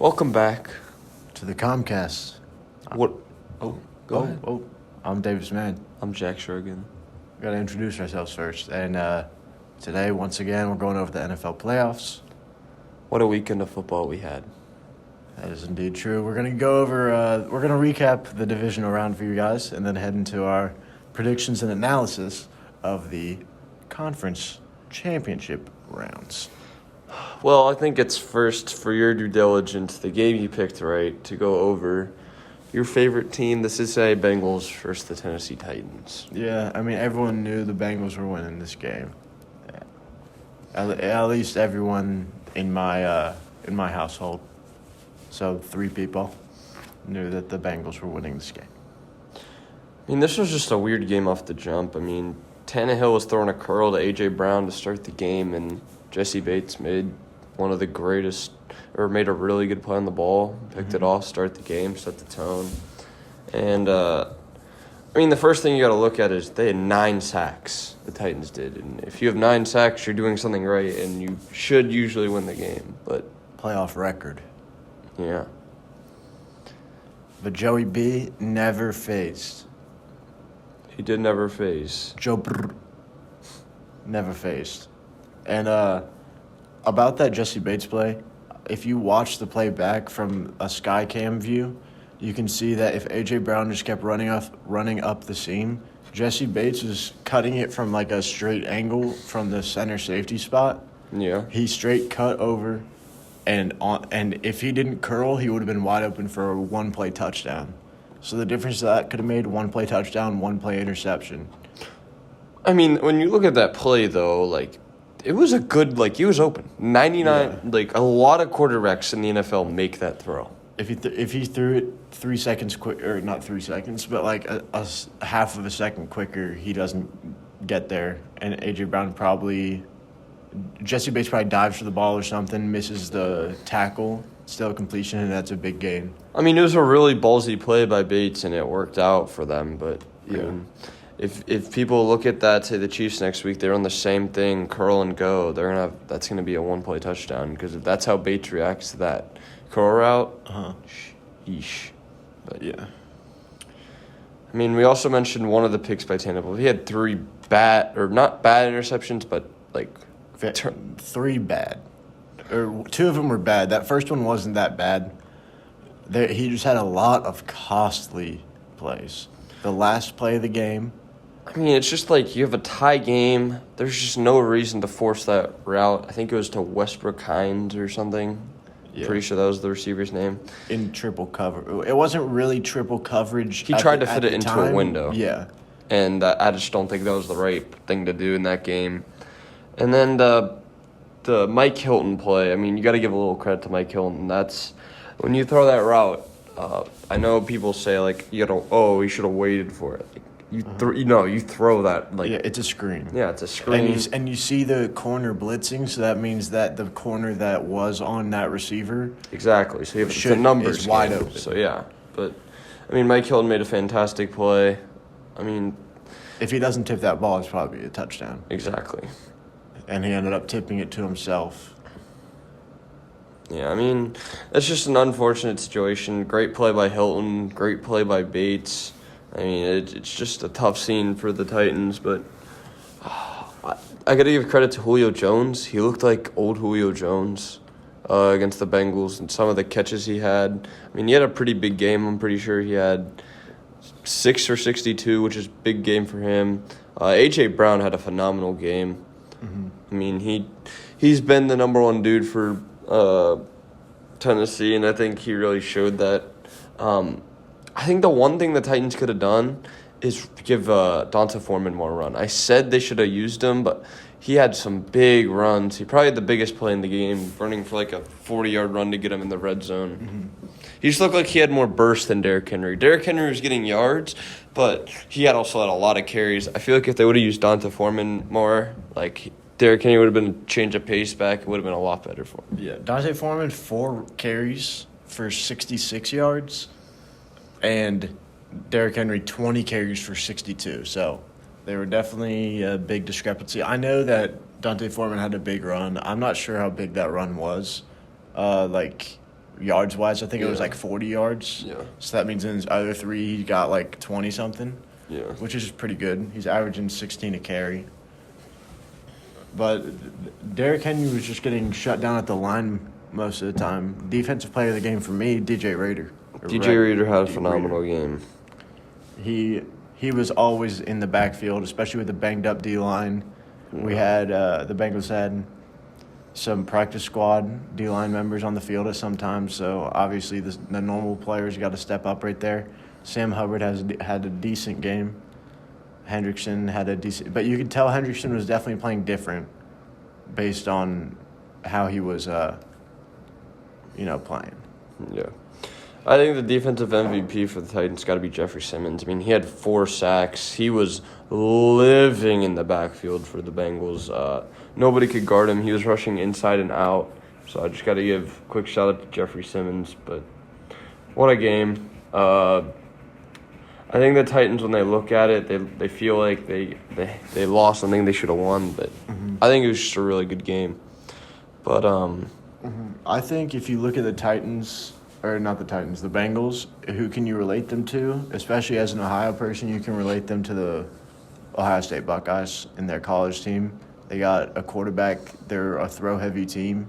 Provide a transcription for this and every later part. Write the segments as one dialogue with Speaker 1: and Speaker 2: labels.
Speaker 1: Welcome back.
Speaker 2: To the ComCast.
Speaker 1: What? Go ahead.
Speaker 2: I'm Davis Mann.
Speaker 1: I'm Jack Shergan.
Speaker 2: We got to introduce ourselves first. And today, once again, we're going over the NFL playoffs.
Speaker 1: What a weekend of football we had.
Speaker 2: That is indeed true. We're going to go over, we're going to recap the divisional round for you guys and then head into our predictions and analysis of the conference championship rounds.
Speaker 1: Well, I think it's first for your due diligence, the game you picked right, to go over your favorite team, the Cincinnati Bengals versus the Tennessee Titans.
Speaker 2: Yeah, I mean, everyone knew the Bengals were winning this game. At least everyone in my household. So 3 people knew that the Bengals were winning this game.
Speaker 1: I mean, this was just a weird game off the jump. I mean, Tannehill was throwing a curl to A.J. Brown to start the game, and Jesse Bates made one of the greatest, or made a really good play on the ball, picked it off, start the game, set the tone. And, I mean, the first thing you got to look at is they had 9 sacks, the Titans did. And if you have 9 sacks, you're doing something right, and you should usually win the game. But
Speaker 2: Playoff record.
Speaker 1: yeah.
Speaker 2: But Joey B never faced.
Speaker 1: He did never face.
Speaker 2: Joe Brr never faced. And about that Jesse Bates play, if you watch the play back from a sky cam view, you can see that if A.J. Brown just kept running up the seam, Jesse Bates was cutting it from like a straight angle from the center safety spot.
Speaker 1: Yeah.
Speaker 2: He straight cut over, and if he didn't curl, he would have been wide open for a 1-play touchdown. So the difference that could have made 1-play touchdown, 1-play interception.
Speaker 1: I mean, when you look at that play, though, like, it was a good, like, he was open. 99, like, a lot of quarterbacks in the NFL make that throw.
Speaker 2: If he threw it 3 seconds quick, or not 3 seconds, but like a half of a second quicker, he doesn't get there. And A.J. Brown Jesse Bates probably dives for the ball or something, misses the tackle, still a completion, and that's a big gain.
Speaker 1: I mean, it was a really ballsy play by Bates, and it worked out for them. But I mean, if people look at that, say the Chiefs next week, they're on the same thing, curl and go. That's gonna be a 1-play touchdown, because if that's how Bates reacts to that curl route, sheesh. But
Speaker 2: yeah.
Speaker 1: I mean, we also mentioned one of the picks by Tannehill. He had 3 not bad interceptions, but like
Speaker 2: 3 bad. Or 2 of them were bad. That first one wasn't that bad. He just had a lot of costly plays. The last play of the game.
Speaker 1: I mean, it's just like you have a tie game. There's just no reason to force that route. I think it was to Westbrook Hines or something. Yeah. Pretty sure that was the receiver's name. In
Speaker 2: triple cover. It wasn't really triple coverage.
Speaker 1: He tried to fit it into a window.
Speaker 2: Yeah.
Speaker 1: And I just don't think that was the right thing to do in that game. And then the Mike Hilton play, I mean, you got to give a little credit to Mike Hilton. That's when you throw that route. I know people say like he should have waited for it. Like, you throw that like
Speaker 2: it's a screen.
Speaker 1: Yeah, it's a screen.
Speaker 2: And you see the corner blitzing, so that means that the corner that was on that receiver
Speaker 1: exactly. So you have the numbers
Speaker 2: is wide open.
Speaker 1: So yeah, but I mean, Mike Hilton made a fantastic play. I mean,
Speaker 2: if he doesn't tip that ball, it's probably a touchdown.
Speaker 1: Exactly.
Speaker 2: And he ended up tipping it to himself.
Speaker 1: Yeah, I mean, it's just an unfortunate situation. Great play by Hilton, great play by Bates. I mean, it's just a tough scene for the Titans, but I got to give credit to Julio Jones. He looked like old Julio Jones against the Bengals, and some of the catches he had. I mean, he had a pretty big game. I'm pretty sure he had 6 for 62, which is a big game for him. A.J. Brown had a phenomenal game. Mm-hmm. I mean, he's been the number 1 dude for Tennessee, and I think he really showed that. I think the one thing the Titans could have done is give Donta Foreman more run. I said they should have used him, but he had some big runs. He probably had the biggest play in the game, running for like a 40-yard run to get him in the red zone. Mm-hmm. He just looked like he had more burst than Derrick Henry. Derrick Henry was getting yards, but he also had a lot of carries. I feel like if they would have used Donta Foreman more, like Derrick Henry would have been a change of pace back. It would have been a lot better for him.
Speaker 2: Yeah, Donta Foreman, 4 carries for 66 yards, and Derrick Henry, 20 carries for 62. So they were definitely a big discrepancy. I know that Donta Foreman had a big run. I'm not sure how big that run was. yards-wise. I think it was
Speaker 1: Yeah.
Speaker 2: like 40 yards.
Speaker 1: Yeah.
Speaker 2: So that means in his other three, he got like 20-something,
Speaker 1: Yeah.
Speaker 2: which is pretty good. He's averaging 16 a carry. But Derrick Henry was just getting shut down at the line most of the time. Defensive player of the game for me, DJ Rader.
Speaker 1: DJ Reader had a phenomenal game.
Speaker 2: He was always in the backfield, especially with the banged-up D-line. We had the Bengals had some practice squad D-line members on the field at some times, so obviously the normal players got to step up right there. Sam Hubbard had a decent game. Hendrickson had a decent – but you could tell Hendrickson was definitely playing different based on how he was, playing.
Speaker 1: Yeah. I think the defensive MVP for the Titans got to be Jeffrey Simmons. I mean, he had 4 sacks. He was living in the backfield for the Bengals. Nobody could guard him. He was rushing inside and out. So I just got to give a quick shout-out to Jeffrey Simmons. But what a game. I think the Titans, when they look at it, they feel like they lost something they should have won. But I think it was just a really good game. But
Speaker 2: I think if you look at the Titans, or not the Titans, the Bengals, who can you relate them to? Especially as an Ohio person, you can relate them to the Ohio State Buckeyes in their college team. They got a quarterback. They're a throw-heavy team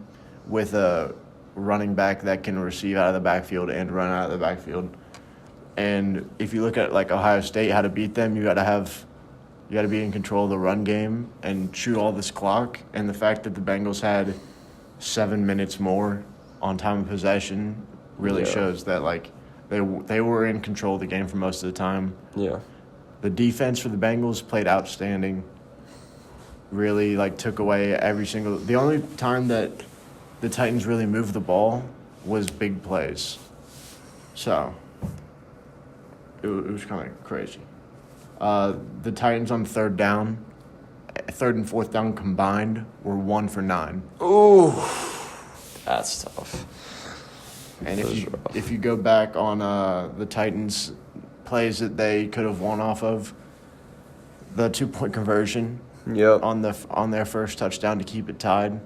Speaker 2: with a running back that can receive out of the backfield and run out of the backfield. And if you look at like Ohio State, how to beat them, you got to be in control of the run game and shoot all this clock. And the fact that the Bengals had 7 minutes more on time of possession really shows that like they were in control of the game for most of the time.
Speaker 1: yeah.
Speaker 2: The defense for the Bengals played outstanding. Really like took away the only time that the Titans really moved the ball was big plays. So it was kind of crazy. The Titans on third and fourth down combined were 1 for 9.
Speaker 1: Ooh, that's tough.
Speaker 2: And if you go back on the Titans' plays that they could have won off of, the 2-point conversion
Speaker 1: Yep.
Speaker 2: on their first touchdown to keep it tied.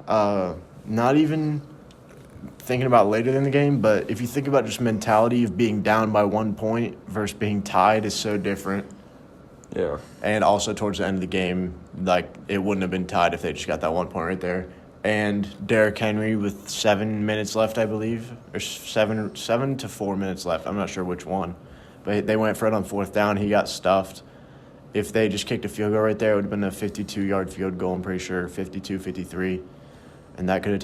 Speaker 2: Not even thinking about later in the game, but if you think about just mentality of being down by 1 point versus being tied is so different.
Speaker 1: Yeah.
Speaker 2: And also towards the end of the game, like it wouldn't have been tied if they just got that 1 point right there. And Derrick Henry with 7 minutes left, I believe, or 7 to 4 minutes left. I'm not sure which one. But they went for it on fourth down. He got stuffed. If they just kicked a field goal right there, it would have been a 52-yard field goal, I'm pretty sure, 52, 53. And that could have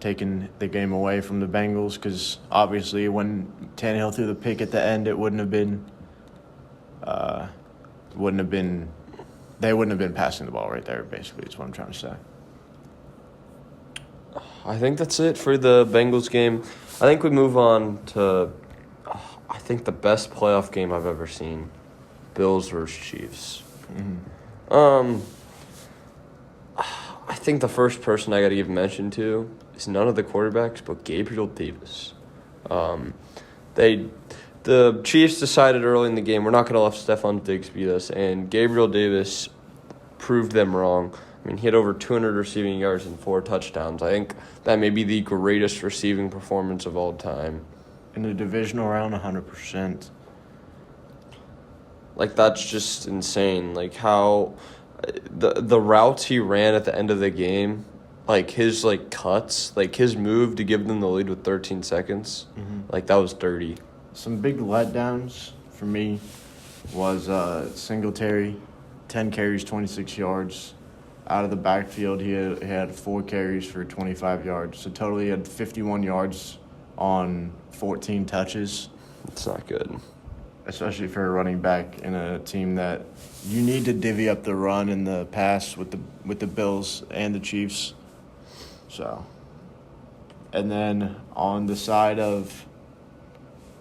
Speaker 2: taken the game away from the Bengals because obviously when Tannehill threw the pick at the end, it wouldn't have been they wouldn't have been passing the ball right there, basically, is what I'm trying to say.
Speaker 1: I think that's it for the Bengals game. I think we move on to, I think, the best playoff game I've ever seen. Bills versus Chiefs.
Speaker 2: Mm-hmm.
Speaker 1: I think the first person I got to give mention to is none of the quarterbacks, but Gabriel Davis. The Chiefs decided early in the game we're not going to let Stephon Diggs beat us, and Gabriel Davis proved them wrong. I mean, he had over 200 receiving yards and 4 touchdowns. I think that may be the greatest receiving performance of all time.
Speaker 2: In the divisional round, 100%.
Speaker 1: Like, that's just insane. Like, how the routes he ran at the end of the game, like, his, like, cuts, like, his move to give them the lead with 13 seconds, like, that was dirty.
Speaker 2: Some big letdowns for me was Singletary, 10 carries, 26 yards. Out of the backfield, he had 4 carries for 25 yards. So totally he had 51 yards on 14 touches.
Speaker 1: It's not good.
Speaker 2: Especially for a running back in a team that you need to divvy up the run and the pass with the Bills and the Chiefs. So, and then on the side of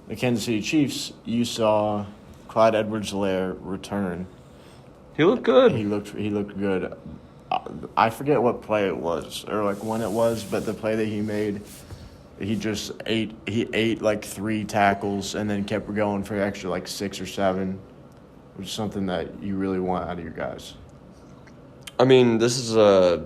Speaker 2: the Kansas City Chiefs, you saw Clyde Edwards-Helaire return.
Speaker 1: He looked good.
Speaker 2: He looked good. I forget what play it was or like when it was, but the play that he made, he ate like 3 tackles and then kept going for extra like 6 or 7, which is something that you really want out of your guys.
Speaker 1: I mean, this is a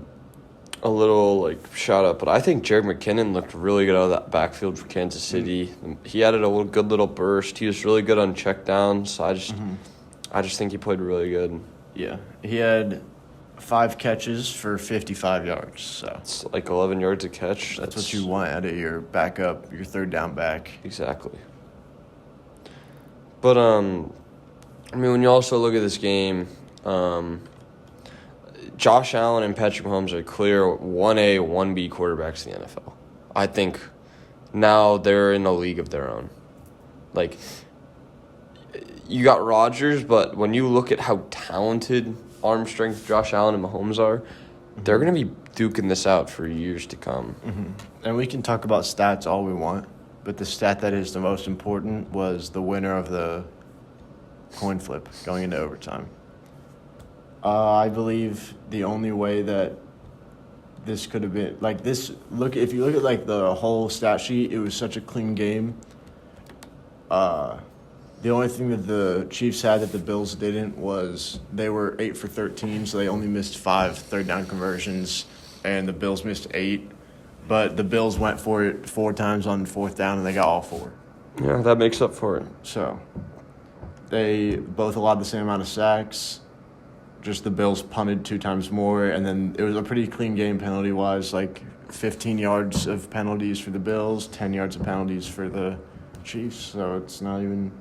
Speaker 1: a little like shout out, but I think Jared McKinnon looked really good out of that backfield for Kansas City. He added a good little burst. He was really good on checkdowns. I just think he played really good.
Speaker 2: Yeah, he had 5 catches for 55 yards. So
Speaker 1: It's like 11 yards a catch.
Speaker 2: that's what you want out of your backup, your third down back.
Speaker 1: Exactly. But I mean, when you also look at this game, Josh Allen and Patrick Mahomes are clear 1A, 1B quarterbacks in the NFL. I think now they're in a league of their own. Like, you got Rodgers, but when you look at how talented arm strength Josh Allen and Mahomes are, they're going to be duking this out for years to come.
Speaker 2: And we can talk about stats all we want, but the stat that is the most important was the winner of the coin flip going into overtime. I believe the only way that this could have been like this. If you look at like the whole stat sheet, it was such a clean game. The only thing that the Chiefs had that the Bills didn't was they were 8 for 13, so they only missed 5 third down conversions, and the Bills missed 8. But the Bills went for it 4 times on 4th down, and they got all 4.
Speaker 1: Yeah, that makes up for it.
Speaker 2: So they both allowed the same amount of sacks. Just the Bills punted 2 times more, and then it was a pretty clean game penalty-wise, like 15 yards of penalties for the Bills, 10 yards of penalties for the Chiefs, so it's not even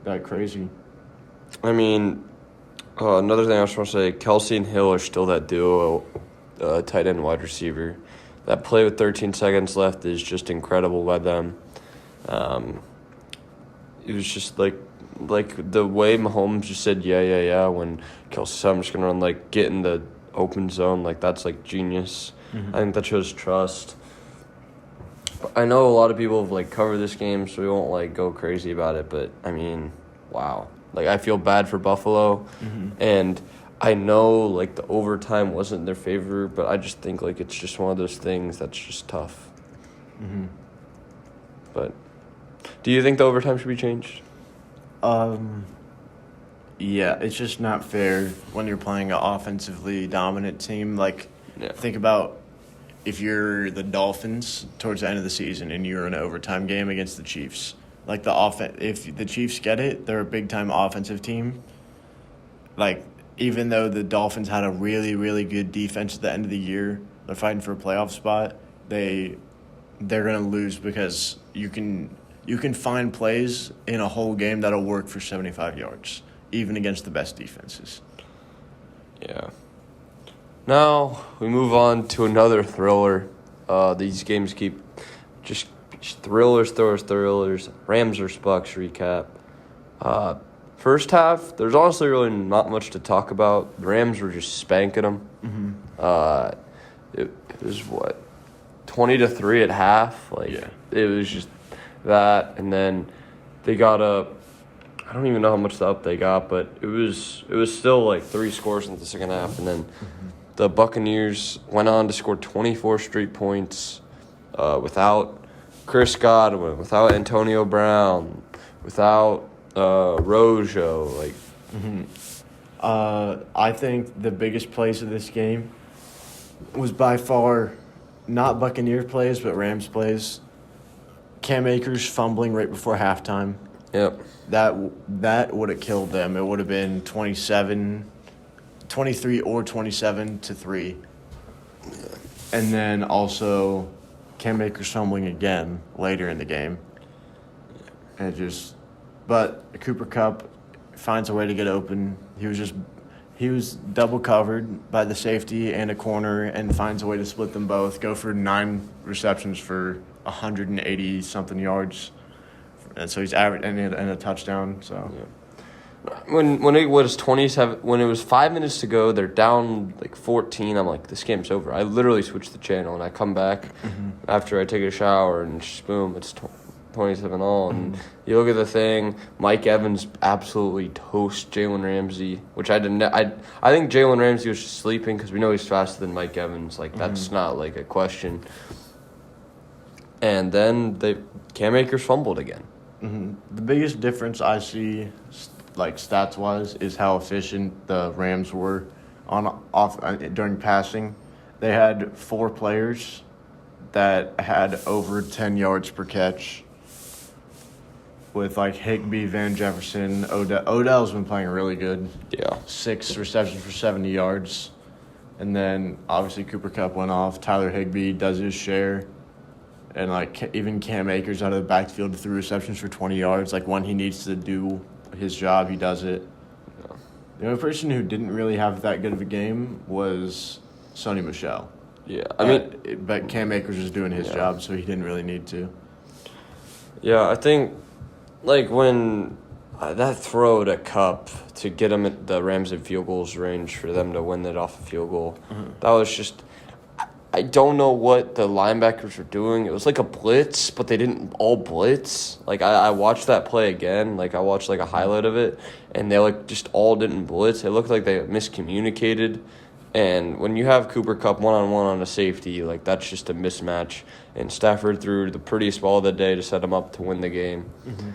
Speaker 2: that crazy.
Speaker 1: I mean, another thing I just want to say, Kelsey and Hill are still that duo, tight end wide receiver. That play with 13 seconds left is just incredible by them. It was just like the way Mahomes just said, yeah, when Kelsey said, I'm just going to run, like, get in the open zone. Like, that's, like, genius. I think that shows trust. But I know a lot of people have, like, covered this game, so we won't, like, go crazy about it. But, I mean, wow. Like, I feel bad for Buffalo. And I know, like, the overtime wasn't in their favor, but I just think, like, it's just one of those things that's just tough. But do you think the overtime should be changed?
Speaker 2: Yeah, it's just not fair when you're playing an offensively dominant team. Like,
Speaker 1: Yeah.
Speaker 2: think about if you're the Dolphins towards the end of the season and you're in an overtime game against the Chiefs. Like, if the Chiefs get it, they're a big-time offensive team. Like, even though the Dolphins had a really, really good defense at the end of the year, they're fighting for a playoff spot, they're going to lose because you can find plays in a whole game that'll work for 75 yards, even against the best defenses.
Speaker 1: Yeah. Now we move on to another thriller. These games keep just thrillers. Rams versus Bucks recap. First half, there's honestly really not much to talk about. The Rams were just spanking them. It was 20-3 at half. It was just that, and then they got up. I don't even know how much the up they got, but it was still like 3 scores in the second half, and then the Buccaneers went on to score 24 straight points without Chris Godwin, without Antonio Brown, without Rojo.
Speaker 2: I think the biggest plays of this game was by far not Buccaneer plays, but Rams plays. Cam Akers fumbling right before halftime.
Speaker 1: Yep.
Speaker 2: That would have killed them. It would have been 23 or 27-3. And then also Cam Akers fumbling again later in the game. But Cooper Kupp finds a way to get open. He was double covered by the safety and a corner and finds a way to split them both. Go for 9 receptions for 180-something yards. And so he's average and a touchdown. So
Speaker 1: When it was 27, when it was 5 minutes to go, they're down like 14. I'm like, this game's over. I literally switched the channel and I come back after I take a shower and just boom, it's 27 all. And you look at the thing, Mike Evans absolutely toasts Jalen Ramsey, which I didn't. I think Jalen Ramsey was just sleeping because we know he's faster than Mike Evans. Like that's not like a question. And then Cam Akers fumbled again.
Speaker 2: The biggest difference I see, like stats-wise, is how efficient the Rams were during passing. They had 4 players that had over 10 yards per catch. With like Higbee, Van Jefferson, Odell's been playing really good.
Speaker 1: Yeah.
Speaker 2: 6 receptions for 70 yards. And then obviously Cooper Kupp went off. Tyler Higbee does his share. And like even Cam Akers out of the backfield 3 receptions for 20 yards. Like when he needs to do his job, he does it.
Speaker 1: Yeah.
Speaker 2: The only person who didn't really have that good of a game was Sonny Michel.
Speaker 1: Yeah.
Speaker 2: But Cam Akers was doing his job, so he didn't really need to.
Speaker 1: Yeah, I think like when that throw to Kupp to get him at the Rams in field goals range for them to win it off a field goal, that was just – I don't know what the linebackers were doing. It was like a blitz, but they didn't all blitz. Like, I watched that play again. Like, I watched, like, a highlight of it, and they, like, just all didn't blitz. It looked like they miscommunicated. And when you have Cooper Kupp one-on-one on a safety, like, that's just a mismatch. And Stafford threw the prettiest ball of the day to set him up to win the game. Mm-hmm.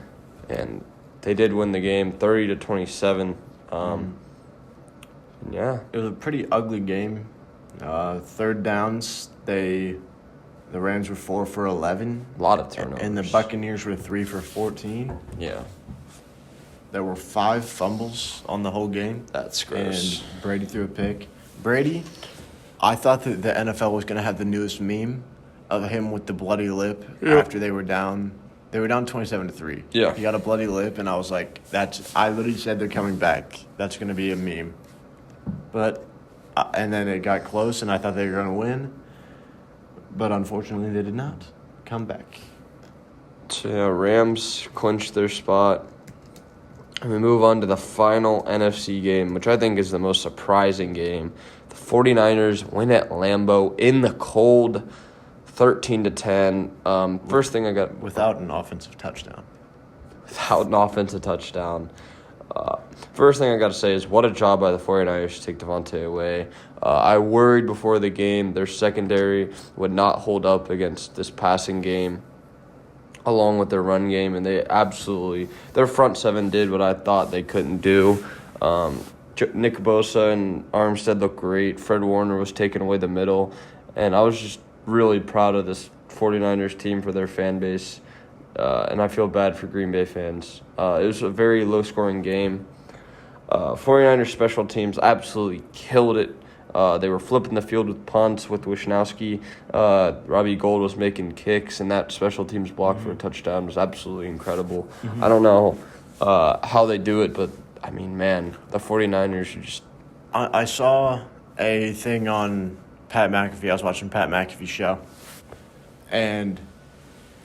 Speaker 1: And they did win the game, 30-27. Yeah.
Speaker 2: It was a pretty ugly game. Third downs, the Rams were 4 for 11.
Speaker 1: A lot of turnovers.
Speaker 2: And the Buccaneers were 3 for 14.
Speaker 1: Yeah.
Speaker 2: There were 5 fumbles on the whole game.
Speaker 1: That's gross.
Speaker 2: And Brady threw a pick. Brady, I thought that the NFL was going to have the newest meme of him with the bloody lip after they were down. They were down 27-3.
Speaker 1: Yeah.
Speaker 2: He got a bloody lip, and I was like, I literally said they're coming back. That's going to be a meme. But... and then it got close, and I thought they were going to win. But unfortunately, they did not come back.
Speaker 1: So, yeah, Rams clinched their spot. And we move on to the final NFC game, which I think is the most surprising game. The 49ers win at Lambeau in the cold, 13-10. First thing I got...
Speaker 2: Without an offensive touchdown.
Speaker 1: Without an offensive touchdown. First thing I got to say is what a job by the 49ers to take Devontae away. I worried before the game their secondary would not hold up against this passing game along with their run game, and they absolutely – their front seven did what I thought they couldn't do. Nick Bosa and Armstead looked great. Fred Warner was taking away the middle, and I was just really proud of this 49ers team for their fan base. And I feel bad for Green Bay fans. It was a very low-scoring game. 49ers special teams absolutely killed it. They were flipping the field with punts with Wisnowski. Robbie Gould was making kicks, and that special teams block for a touchdown was absolutely incredible. I don't know how they do it, but, I mean, man, the 49ers are just...
Speaker 2: I saw a thing on Pat McAfee. I was watching Pat McAfee's show, and...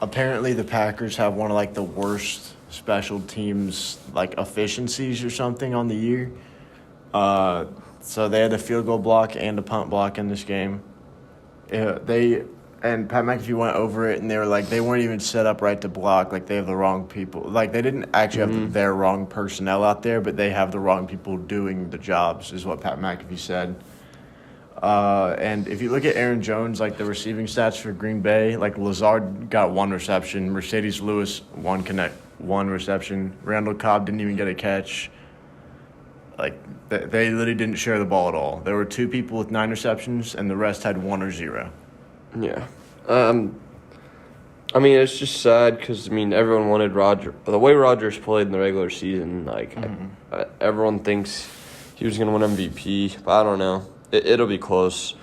Speaker 2: apparently, the Packers have one of, like, the worst special teams, like, efficiencies or something on the year. So they had a field goal block and a punt block in this game. And Pat McAfee went over it, and they were like, they weren't even set up right to block. Like, they have the wrong people. Like, they didn't actually have their wrong personnel out there, but they have the wrong people doing the jobs, is what Pat McAfee said. And if you look at Aaron Jones, like the receiving stats for Green Bay, like Lazard got 1 reception, Mercedes Lewis 1 reception, Randall Cobb didn't even get a catch. Like they literally didn't share the ball at all. There were 2 people with 9 receptions, and the rest had 1 or 0.
Speaker 1: Yeah. I mean, it's just sad because, I mean, everyone wanted Rodgers. The way Rodgers played in the regular season, like, everyone thinks he was going to win MVP, but I don't know. It'll be close,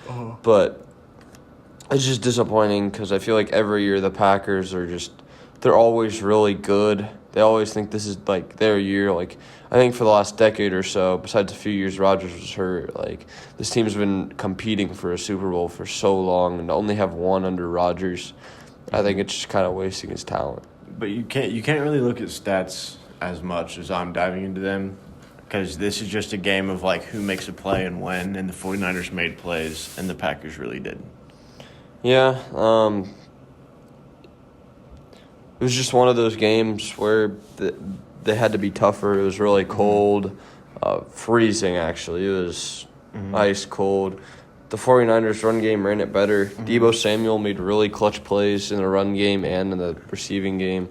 Speaker 1: but it's just disappointing because I feel like every year the Packers are just – they're always really good. They always think this is, like, their year. Like, I think for the last decade or so, besides a few years Rodgers was hurt, like, this team's been competing for a Super Bowl for so long, and to only have 1 under Rodgers, I think it's just kind of wasting his talent.
Speaker 2: But you can't really look at stats as much as I'm diving into them. Because this is just a game of, like, who makes a play and when, and the 49ers made plays, and the Packers really didn't.
Speaker 1: Yeah, it was just one of those games where they had to be tougher. It was really cold, freezing, actually. It was ice cold. The 49ers run game ran it better. Deebo Samuel made really clutch plays in the run game and in the receiving game,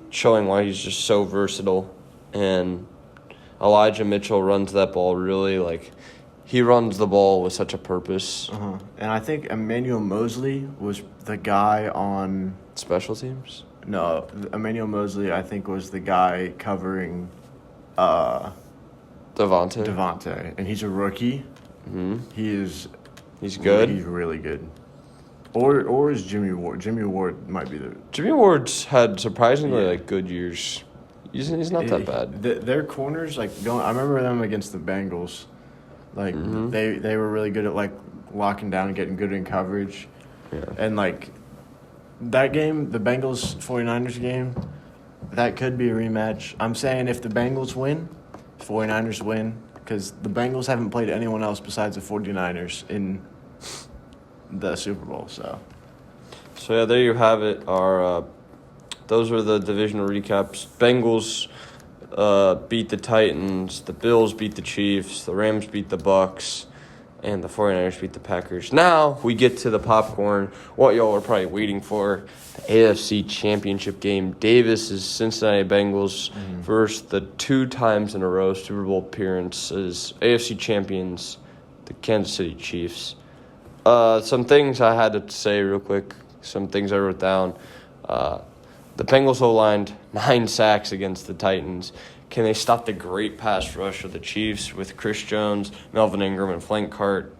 Speaker 1: showing why he's just so versatile. And Elijah Mitchell runs that ball really, like, he runs the ball with such a purpose.
Speaker 2: And I think Emmanuel Mosley was the guy on
Speaker 1: Special teams?
Speaker 2: no, Emmanuel Mosley I think was the guy covering
Speaker 1: Devontae.
Speaker 2: and he's a rookie.
Speaker 1: He's good.
Speaker 2: He's really good. Or is Jimmy Ward? Jimmy Ward might be the.
Speaker 1: Jimmy Ward's had surprisingly good years. He's not that bad.
Speaker 2: Their corners I remember them against the Bengals. Like they were really good at locking down and getting good in coverage.
Speaker 1: Yeah.
Speaker 2: And that game, the Bengals 49ers game, that could be a rematch. I'm saying if the Bengals win, 49ers win, because the Bengals haven't played anyone else besides the 49ers in the Super Bowl. So
Speaker 1: yeah, there you have it. Those are the divisional recaps. Bengals beat the Titans. The Bills beat the Chiefs. The Rams beat the Bucks. And the 49ers beat the Packers. Now we get to the popcorn, what y'all are probably waiting for, the AFC Championship game. Davis's Cincinnati Bengals versus the 2 times in a row Super Bowl appearances, AFC champions, the Kansas City Chiefs. Some things I had to say real quick, some things I wrote down. The Bengals O-lined 9 sacks against the Titans. Can they stop the great pass rush of the Chiefs with Chris Jones, Melvin Ingram, and Frank Clark?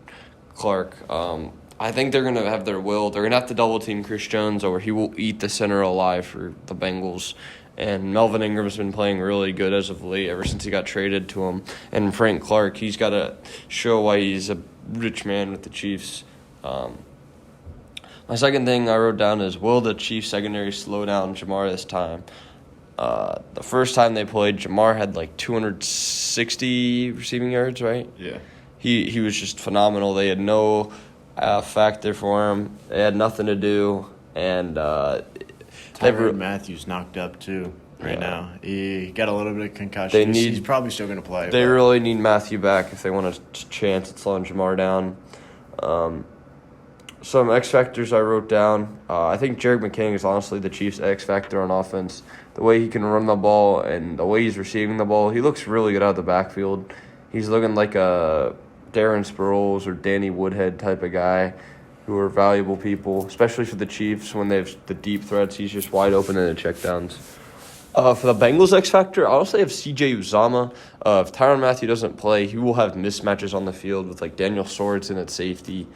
Speaker 1: I think they're going to have their will. They're going to have to double-team Chris Jones, or he will eat the center alive for the Bengals. And Melvin Ingram has been playing really good as of late, ever since he got traded to him. And Frank Clark, he's got to show why he's a rich man with the Chiefs. My second thing I wrote down is, will the Chiefs secondary slow down Jamar this time? The first time they played, Jamar had 260 receiving yards, right?
Speaker 2: yeah.
Speaker 1: He was just phenomenal. They had no factor for him. They had nothing to do. And
Speaker 2: Tyrann Mathieu's knocked up too now. He got a little bit of concussion. He's probably still going to play.
Speaker 1: They really need Mathieu back if they want a chance at slowing Jamar down. Some X factors I wrote down. I think Jerick McKinnon is honestly the Chiefs' X factor on offense. The way he can run the ball and the way he's receiving the ball, he looks really good out of the backfield. He's looking like a Darren Sproles or Danny Woodhead type of guy who are valuable people, especially for the Chiefs when they have the deep threats. He's just wide open in the checkdowns. For the Bengals X factor, I also have C.J. Uzomah. If Tyrann Mathieu doesn't play, he will have mismatches on the field with Daniel Sorensen at safety.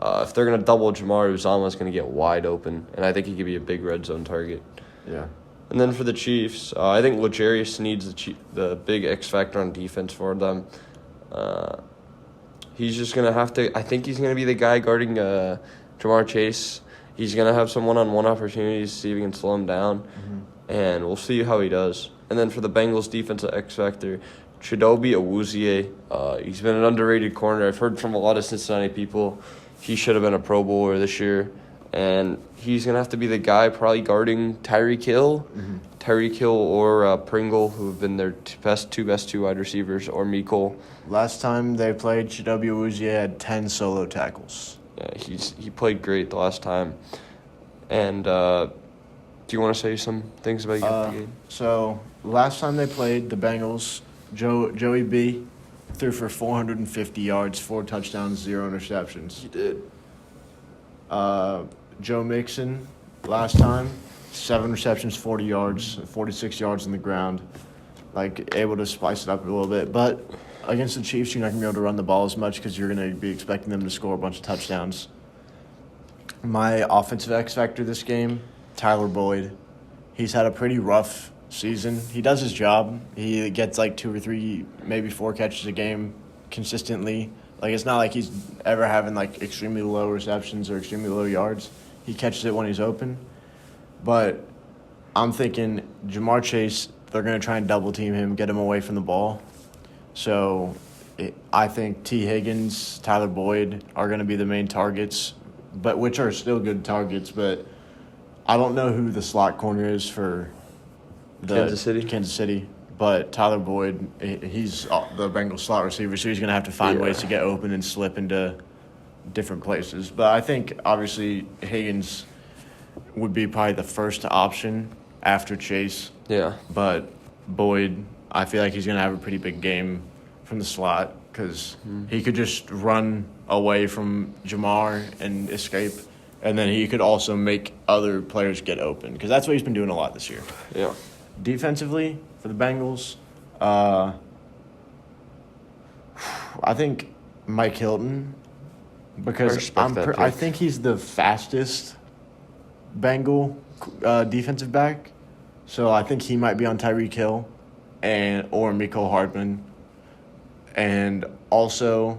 Speaker 1: If they're going to double Jamar, Uzomah is going to get wide open, and I think he could be a big red zone target.
Speaker 2: Yeah.
Speaker 1: And then for the Chiefs, I think L'Jarius needs the big X factor on defense for them. He's just going to have to – I think he's going to be the guy guarding Jamar Chase. He's going to have some one-on-one opportunities to see if he can slow him down, and we'll see how he does. And then for the Bengals defensive X factor, Chidobe Awuzie. He's been an underrated corner. I've heard from a lot of Cincinnati people he should have been a Pro Bowler this year. And he's going to have to be the guy probably guarding Tyreek Hill. Tyreek Hill or Pringle, who have been their two best wide receivers, or Mecole.
Speaker 2: Last time they played, Chidobe Awuzie had 10 solo tackles.
Speaker 1: Yeah, he played great the last time. And do you want to say some things about the game?
Speaker 2: So, last time they played, the Bengals, Joey B threw for 450 yards, 4 touchdowns, 0 interceptions.
Speaker 1: He did.
Speaker 2: Joe Mixon, last time, 7 receptions, 40 yards, 46 yards on the ground. Able to spice it up a little bit. But against the Chiefs, you're not going to be able to run the ball as much because you're going to be expecting them to score a bunch of touchdowns. My offensive X factor this game, Tyler Boyd. He's had a pretty rough season. He does his job. He gets 2 or 3, maybe 4 catches a game consistently. It's not like he's ever having extremely low receptions or extremely low yards. He catches it when he's open. But I'm thinking Jamar Chase, they're going to try and double team him, get him away from the ball. So I think T. Higgins, Tyler Boyd are going to be the main targets, but which are still good targets. But I don't know who the slot corner is for
Speaker 1: Kansas
Speaker 2: City. But Tyler Boyd, he's the Bengals slot receiver, so he's going to have to find ways to get open and slip into different places. But I think, obviously, Higgins would be probably the first option after Chase.
Speaker 1: Yeah.
Speaker 2: But Boyd, I feel like he's going to have a pretty big game from the slot. because he could just run away from Jamar and escape, and then he could also make other players get open because that's what he's been doing a lot this year.
Speaker 1: Yeah.
Speaker 2: Defensively, for the Bengals, I think Mike Hilton, because I think he's the fastest Bengal defensive back. So I think he might be on Tyreek Hill or Mecole Hardman. And also,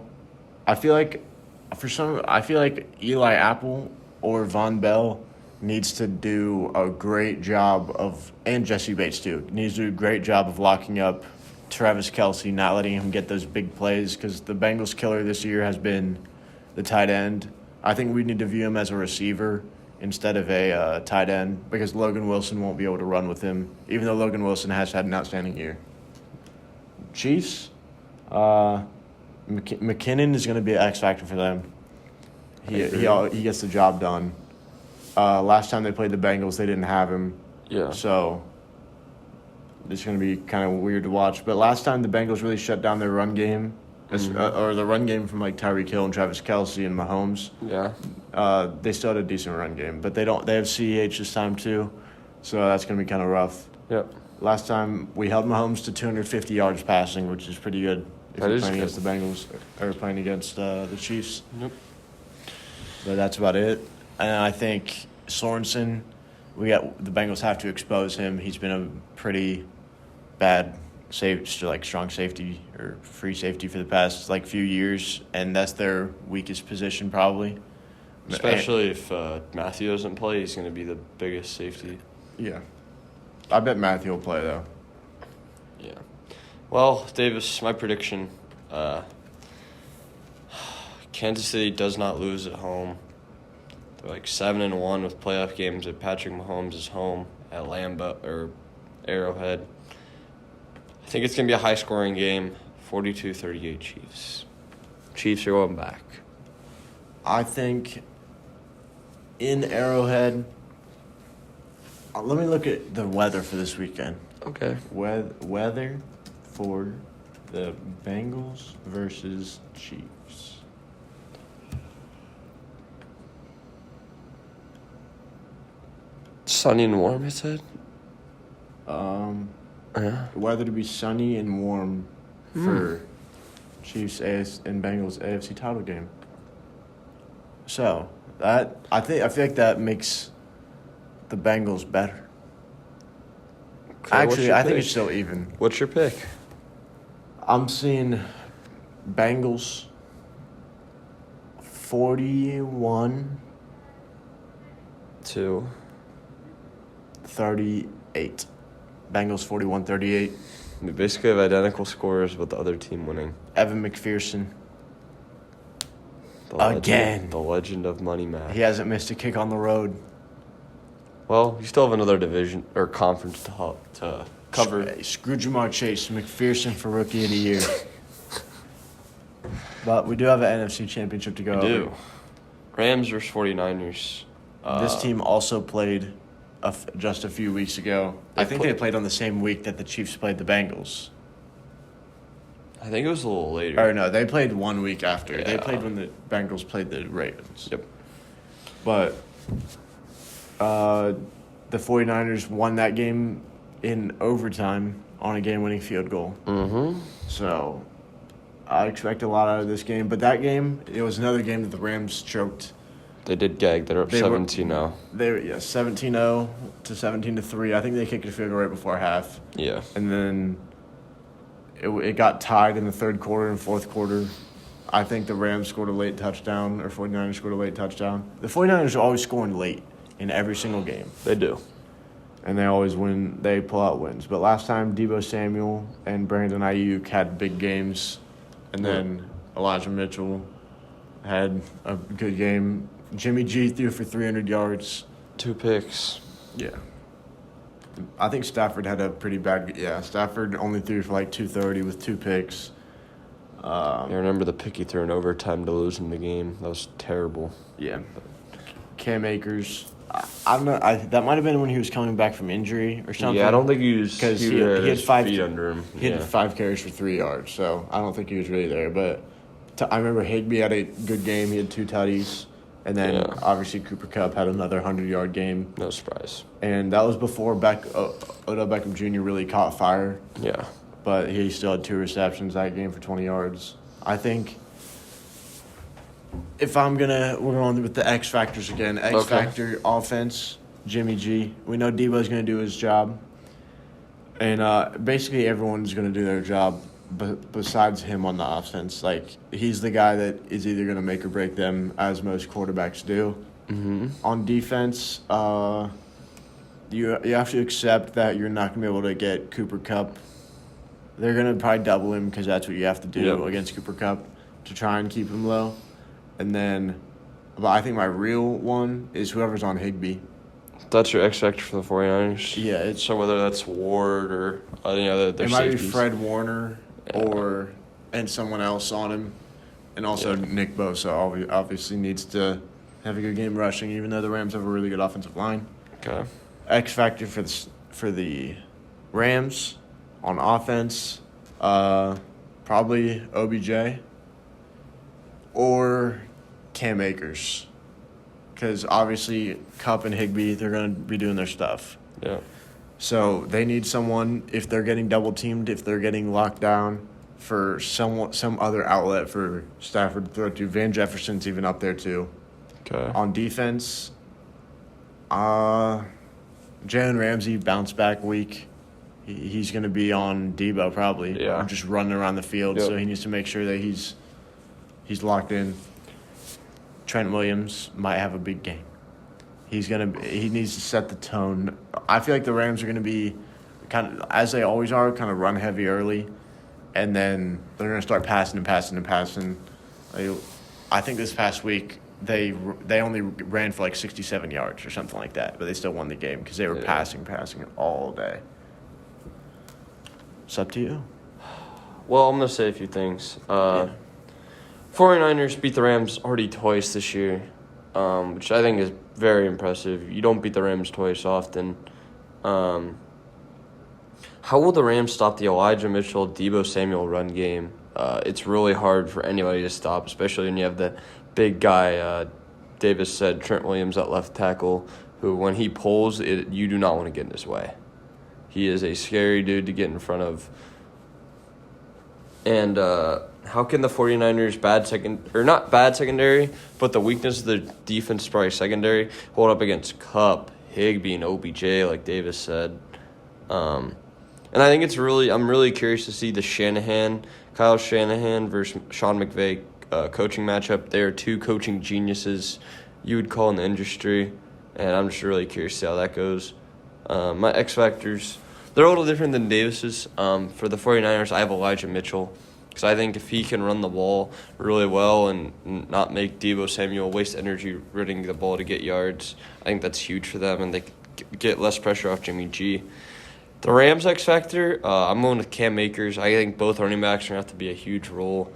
Speaker 2: I feel like Eli Apple or Von Bell needs to do a great job and Jesse Bates too, needs to do a great job of locking up Travis Kelce, not letting him get those big plays, because the Bengals' killer this year has been the tight end. I think we need to view him as a receiver instead of a tight end, because Logan Wilson won't be able to run with him, even though Logan Wilson has had an outstanding year. Chiefs, McKinnon is going to be an X factor for them. He gets the job done. Last time they played the Bengals, they didn't have him.
Speaker 1: Yeah.
Speaker 2: So it's going to be kind of weird to watch. But last time the Bengals really shut down their run game, or the run game from like Tyreek Hill and Travis Kelce and Mahomes.
Speaker 1: Yeah.
Speaker 2: They still had a decent run game, but they have CEH this time too, so that's going to be kind of rough.
Speaker 1: Yep.
Speaker 2: Last time we held Mahomes to 250 yards passing, which is pretty good if you're playing against the Bengals or playing against the Chiefs.
Speaker 1: Yep.
Speaker 2: But that's about it. And I think Sorensen, the Bengals have to expose him. He's been a pretty bad strong safety or free safety for the past few years, and that's their weakest position probably.
Speaker 1: Especially if Matthew doesn't play, he's going to be the biggest safety.
Speaker 2: Yeah. I bet Matthew will play, though.
Speaker 1: Yeah. Well, Davis, my prediction, Kansas City does not lose at home. They're 7-1 with playoff games at Patrick Mahomes' home at Lambeau or Arrowhead. I think it's going to be a high-scoring game, 42-38 Chiefs. Chiefs are going back.
Speaker 2: I think in Arrowhead, let me look at the weather for this weekend.
Speaker 1: Okay.
Speaker 2: Weather for the Bengals versus Chiefs.
Speaker 1: Sunny and warm, it said?
Speaker 2: Yeah. Weather to be sunny and warm for Chiefs and Bengals AFC title game. So I feel like that makes the Bengals better.
Speaker 1: Okay,
Speaker 2: actually, I think it's still even.
Speaker 1: What's your pick?
Speaker 2: I'm seeing Bengals 41
Speaker 1: to
Speaker 2: 38. Bengals 41-38.
Speaker 1: We basically have identical scores with the other team winning.
Speaker 2: Evan McPherson.
Speaker 1: The legend of Money Matt.
Speaker 2: He hasn't missed a kick on the road.
Speaker 1: Well, you still have another division or conference to cover.
Speaker 2: Screw Jamar Chase, McPherson for Rookie of the Year. But we do have an NFC Championship to go over.
Speaker 1: We do. Rams versus 49ers.
Speaker 2: This team also played just a few weeks ago. I think they played on the same week that the Chiefs played the Bengals.
Speaker 1: I think it was a little later.
Speaker 2: Or no, they played 1 week after.
Speaker 1: Yeah.
Speaker 2: They played when the Bengals played the Ravens.
Speaker 1: Yep.
Speaker 2: But the 49ers won that game in overtime on a game-winning field goal.
Speaker 1: Mm-hmm.
Speaker 2: So I expect a lot out of this game. But that game, it was another game that the Rams choked.
Speaker 1: They did gag. They're up 17-0.
Speaker 2: They were 17-0 to 17-3. I think they kicked a field goal right before half.
Speaker 1: Yeah.
Speaker 2: And then it got tied in the third quarter and fourth quarter. I think the Rams scored a late touchdown, or 49ers scored a late touchdown. The 49ers are always scoring late in every single game.
Speaker 1: They do.
Speaker 2: And they always win. They pull out wins. But last time, Deebo Samuel and Brandon Ayuk had big games. And then Elijah Mitchell had a good game. Jimmy G threw for 300 yards.
Speaker 1: 2 picks.
Speaker 2: Yeah. I think Stafford had a pretty bad – Stafford only threw for 230 with 2 picks.
Speaker 1: I remember the pick he threw in overtime to lose in the game. That was terrible.
Speaker 2: Yeah. Cam Akers, I don't know. That might have been when he was coming back from injury or something.
Speaker 1: Yeah, I don't think he was
Speaker 2: because
Speaker 1: he
Speaker 2: he
Speaker 1: had
Speaker 2: had
Speaker 1: his
Speaker 2: 5
Speaker 1: feet under him.
Speaker 2: He had
Speaker 1: Yeah.
Speaker 2: 5 carries for 3 yards, so I don't think he was really there. But I remember Higbee had a good game. He had 2 tutties, and then
Speaker 1: Yeah.
Speaker 2: obviously Cooper Kupp had another 100-yard game.
Speaker 1: No surprise.
Speaker 2: And that was before Odell Beckham Jr. really caught fire.
Speaker 1: Yeah.
Speaker 2: But he still had 2 receptions that game for 20 yards. I think if we're going with the X factors again. X factor offense, Jimmy G. We know Debo's going to do his job, and basically everyone's going to do their job, besides him on the offense. Like he's the guy that is either going to make or break them, as most quarterbacks do.
Speaker 1: Mm-hmm.
Speaker 2: On defense, you have to accept that you're not going to be able to get Cooper Kupp. They're going to probably double him because that's what you have to do against Cooper Kupp to try and keep him low. And then, but I think my real one is whoever's on Higbee.
Speaker 1: That's your X factor for the 49ers?
Speaker 2: Yeah.
Speaker 1: So whether that's Ward or any other their
Speaker 2: It might
Speaker 1: safeties.
Speaker 2: be Fred Warner and someone else on him. And also Nick Bosa obviously needs to have a good game rushing, even though the Rams have a really good offensive line.
Speaker 1: Okay.
Speaker 2: X factor for the Rams on offense, probably OBJ or Cam Akers, because obviously Kupp and Higbee, they're going to be doing their stuff.
Speaker 1: Yeah.
Speaker 2: So they need someone, if they're getting double teamed, if they're getting locked down, for some other outlet for Stafford to throw to. Van Jefferson's even up there too.
Speaker 1: Okay.
Speaker 2: On defense, Jalen Ramsey bounced back week. He's going to be on Debo probably.
Speaker 1: Yeah.
Speaker 2: Just running around the field, so he needs to make sure that he's locked in. Trent Williams might have a big game. He needs to set the tone. I feel like the Rams are going to be kind of, as they always are, kind of run heavy early, and then they're going to start passing and passing and passing. I think this past week they only ran for like 67 yards or something like that, but they still won the game because they were passing all day. It's up to you.
Speaker 1: Well, I'm going to say a few things. 49ers beat the Rams already twice this year, which I think is very impressive. You don't beat the Rams twice often. How will the Rams stop the Elijah Mitchell, Deebo Samuel run game? It's really hard for anybody to stop, especially when you have the big guy, Davis said, Trent Williams at left tackle, who when he pulls, you do not want to get in his way. He is a scary dude to get in front of. And how can the 49ers not bad secondary, but the weakness of the defense, probably secondary, hold up against Kupp, Higbee, and OBJ, like Davis said? And I think I'm really curious to see the Kyle Shanahan versus Sean McVay coaching matchup. They are 2 coaching geniuses you would call in the industry, and I'm just really curious to see how that goes. My X factors, they're a little different than Davis's. For the 49ers, I have Elijah Mitchell, because I think if he can run the ball really well and not make Deebo Samuel waste energy running the ball to get yards, I think that's huge for them, and they get less pressure off Jimmy G. The Rams X factor, I'm going with Cam Akers. I think both running backs are going to have to be a huge role.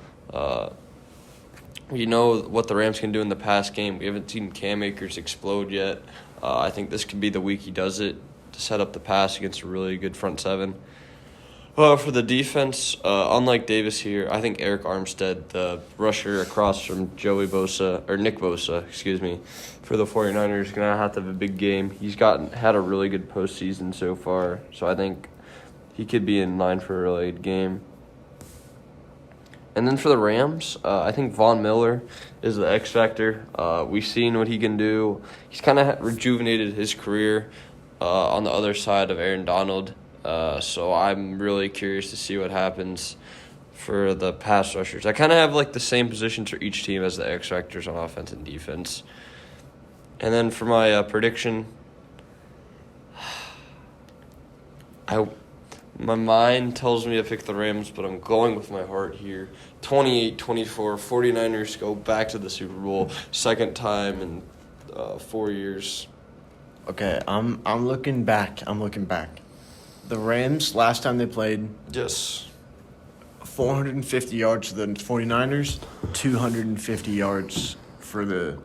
Speaker 1: We know what the Rams can do in the pass game. We haven't seen Cam Akers explode yet. I think this could be the week he does it to set up the pass against a really good front seven. For the defense, unlike Davis here, I think Eric Armstead, the rusher across from Nick Bosa, for the 49ers, is going to have a big game. He's had a really good postseason so far, so I think he could be in line for a really good game. And then for the Rams, I think Von Miller is the X factor. We've seen what he can do. He's kind of rejuvenated his career on the other side of Aaron Donald. So I'm really curious to see what happens for the pass rushers. I kind of have like the same positions for each team as the X factors on offense and defense. And then for my prediction, my mind tells me to pick the Rams, but I'm going with my heart here. 28-24, 49ers go back to the Super Bowl, second time in 4 years.
Speaker 2: Okay, I'm looking back. The Rams, last time they played,
Speaker 1: Yes.
Speaker 2: 450 yards to the 49ers, 250 yards for the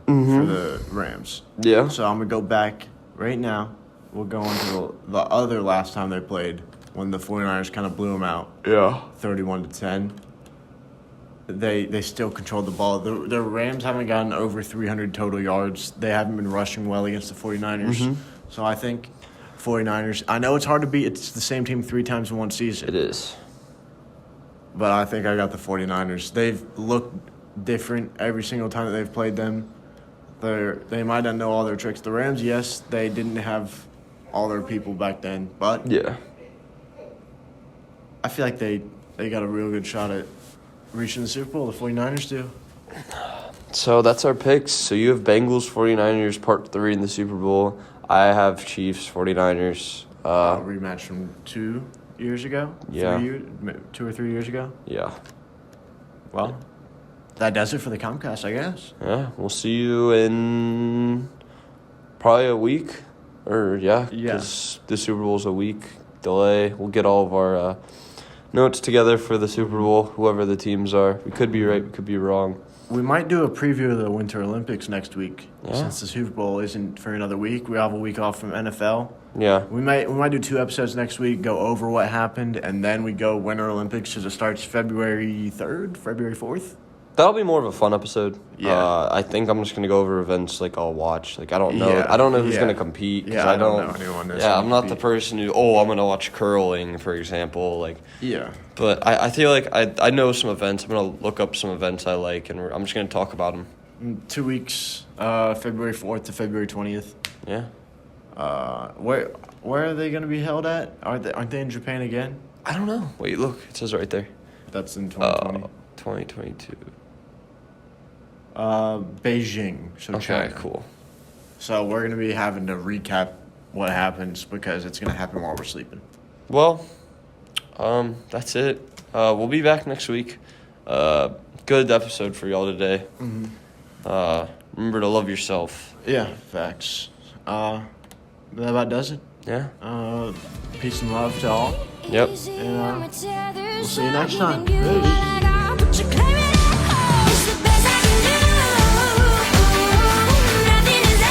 Speaker 2: for the Rams.
Speaker 1: Yeah.
Speaker 2: So I'm going to go back right now. We'll go into the other last time they played when the 49ers kind of blew them out.
Speaker 1: Yeah.
Speaker 2: 31-10. They still controlled the ball. The Rams haven't gotten over 300 total yards. They haven't been rushing well against the 49ers. So I think 49ers, I know it's hard to beat. It's the same team 3 times in one season.
Speaker 1: It is.
Speaker 2: But I think I got the 49ers. They've looked different every single time that they've played them. They might not know all their tricks. The Rams, yes, they didn't have all their people back then. But
Speaker 1: Yeah.
Speaker 2: I feel like they got a real good shot at reaching the Super Bowl. The 49ers do.
Speaker 1: So that's our picks. So you have Bengals 49ers part 3 in the Super Bowl. I have Chiefs 49ers.
Speaker 2: Rematch from 2 years ago?
Speaker 1: Yeah.
Speaker 2: 2 or 3 years ago?
Speaker 1: Yeah.
Speaker 2: Well, that does it for the ComCast, I guess.
Speaker 1: Yeah. We'll see you in probably a week. Because the Super Bowl's a week delay. We'll get all of our notes together for the Super Bowl, whoever the teams are. We could be right, we could be wrong.
Speaker 2: We might do a preview of the Winter Olympics next week.
Speaker 1: Yeah.
Speaker 2: Since the Super Bowl isn't for another week. We have a week off from NFL.
Speaker 1: Yeah.
Speaker 2: We might do 2 episodes next week, go over what happened, and then we go Winter Olympics because it starts February 3rd, February 4th.
Speaker 1: That'll be more of a fun episode.
Speaker 2: Yeah.
Speaker 1: I think I'm just gonna go over events like I'll watch. Like I don't know.
Speaker 2: Yeah.
Speaker 1: I don't know who's
Speaker 2: Yeah.
Speaker 1: gonna compete. 'Cause
Speaker 2: Yeah, I don't know anyone that's
Speaker 1: Yeah,
Speaker 2: gonna
Speaker 1: I'm not the
Speaker 2: compete.
Speaker 1: person who. I'm gonna watch curling, for example. Like,
Speaker 2: Yeah.
Speaker 1: but I feel like I know some events. I'm gonna look up some events I like, and I'm just gonna talk about them.
Speaker 2: In 2 weeks, February 4th to February 20th.
Speaker 1: Yeah.
Speaker 2: Where are they going to be held at? Aren't they in Japan again?
Speaker 1: I don't know. Wait, look. It says right there.
Speaker 2: That's in 2020.
Speaker 1: 2022.
Speaker 2: Beijing. So
Speaker 1: Okay,
Speaker 2: China.
Speaker 1: cool.
Speaker 2: So we're going to be having to recap what happens because it's going to happen while we're sleeping.
Speaker 1: Well, that's it. We'll be back next week. Good episode for y'all today. Remember to love yourself.
Speaker 2: Yeah, facts. That about does it.
Speaker 1: Yeah.
Speaker 2: Peace and love to all.
Speaker 1: Yep.
Speaker 2: And we'll see you next time.
Speaker 3: Peace.